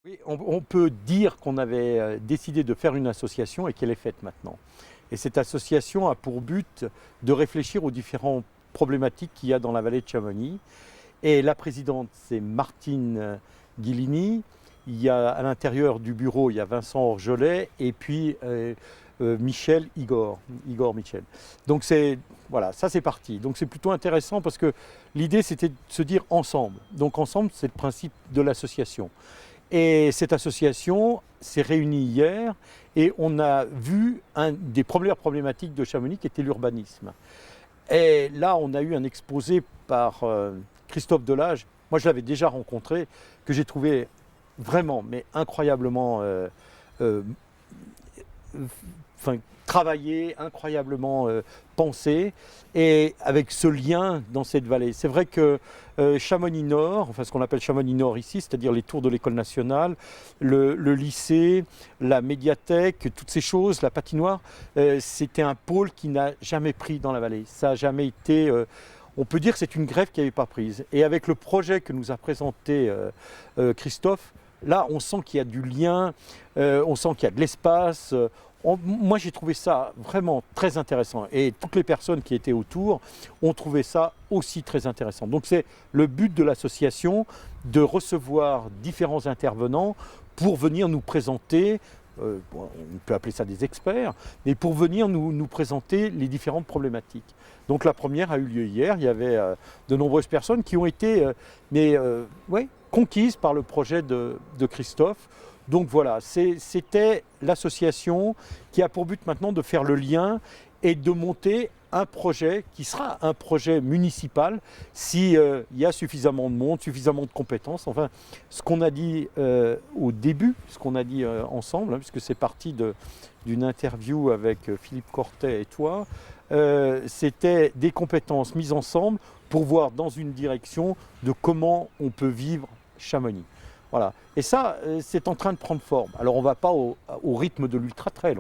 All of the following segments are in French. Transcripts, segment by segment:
Oui, on peut dire qu'on avait décidé de faire une association et qu'elle est faite maintenant. Et cette association a pour but de réfléchir aux différentes problématiques qu'il y a dans la vallée de Chamonix. Et la présidente, c'est Martine Guilini. Il y a à l'intérieur du bureau, il y a Vincent Orgelet et puis Igor Michel. Donc voilà, ça c'est parti. Donc c'est plutôt intéressant parce que l'idée c'était de se dire ensemble. Donc ensemble, c'est le principe de l'association. Et cette association s'est réunie hier et on a vu un des premières problématiques de Chamonix qui était l'urbanisme. Et là, on a eu un exposé par Christophe Delage. Moi, je l'avais déjà rencontré, que j'ai trouvé vraiment, mais incroyablement travaillé, incroyablement pensé, et avec ce lien dans cette vallée. C'est vrai que Chamonix Nord, enfin ce qu'on appelle Chamonix Nord ici, c'est-à-dire les tours de l'École nationale, le lycée, la médiathèque, toutes ces choses, la patinoire, c'était un pôle qui n'a jamais pris dans la vallée. Ça n'a jamais été... on peut dire que c'est une grève qui n'avait pas prise. Et avec le projet que nous a présenté Christophe, là, on sent qu'il y a du lien, on sent qu'il y a de l'espace. Moi, j'ai trouvé ça vraiment très intéressant. Et toutes les personnes qui étaient autour ont trouvé ça aussi très intéressant. Donc, c'est le but de l'association de recevoir différents intervenants pour venir nous présenter, on peut appeler ça des experts, mais pour venir nous présenter les différentes problématiques. Donc, la première a eu lieu hier. Il y avait de nombreuses personnes qui ont été conquises par le projet de Christophe. Donc voilà, c'était l'association qui a pour but maintenant de faire le lien et de monter un projet qui sera un projet municipal s'il y a suffisamment de monde, suffisamment de compétences. Enfin, ce qu'on a dit au début, ce qu'on a dit ensemble, puisque c'est parti d'une interview avec Philippe Cortet et toi, c'était des compétences mises ensemble pour voir dans une direction de comment on peut vivre Chamonix. Voilà. Et ça, c'est en train de prendre forme. Alors on ne va pas au rythme de l'ultra trail,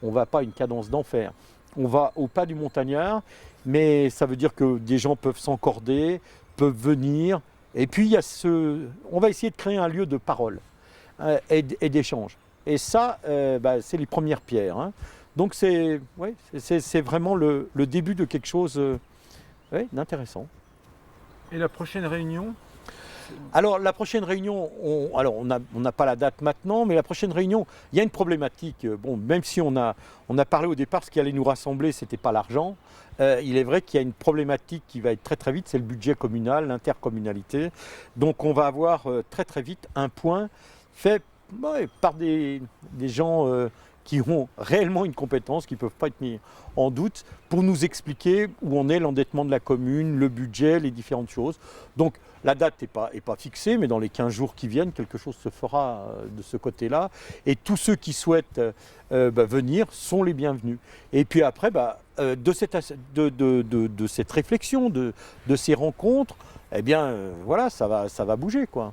on ne va pas à une cadence d'enfer. On va au pas du montagnard, mais ça veut dire que des gens peuvent s'encorder, peuvent venir. Et puis il y a on va essayer de créer un lieu de parole et d'échange. Et ça, c'est les premières pierres. Hein. Donc c'est vraiment le début de quelque chose d'intéressant. Et la prochaine réunion ? Alors la prochaine réunion, on n'a pas la date maintenant, mais la prochaine réunion, il y a une problématique. Bon, même si on a parlé au départ, ce qui allait nous rassembler, ce n'était pas l'argent. Il est vrai qu'il y a une problématique qui va être très très vite, c'est le budget communal, l'intercommunalité. Donc on va avoir très très vite un point fait par des gens qui ont réellement une compétence, qui ne peuvent pas être mis en doute, pour nous expliquer où en est l'endettement de la commune, le budget, les différentes choses. Donc la date n'est pas fixée, mais dans les 15 jours qui viennent, quelque chose se fera de ce côté-là. Et tous ceux qui souhaitent venir sont les bienvenus. Et puis après, de cette réflexion, de ces rencontres, eh bien voilà, ça va bouger, quoi.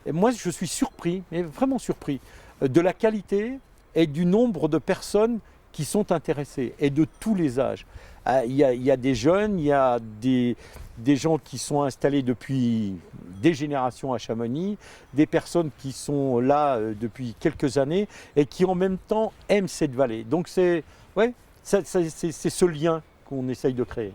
Et moi, je suis surpris, mais vraiment surpris, de la qualité et du nombre de personnes qui sont intéressées, et de tous les âges. Il y a des jeunes, il y a des gens qui sont installés depuis des générations à Chamonix, des personnes qui sont là depuis quelques années et qui en même temps aiment cette vallée. Donc c'est ce lien qu'on essaye de créer.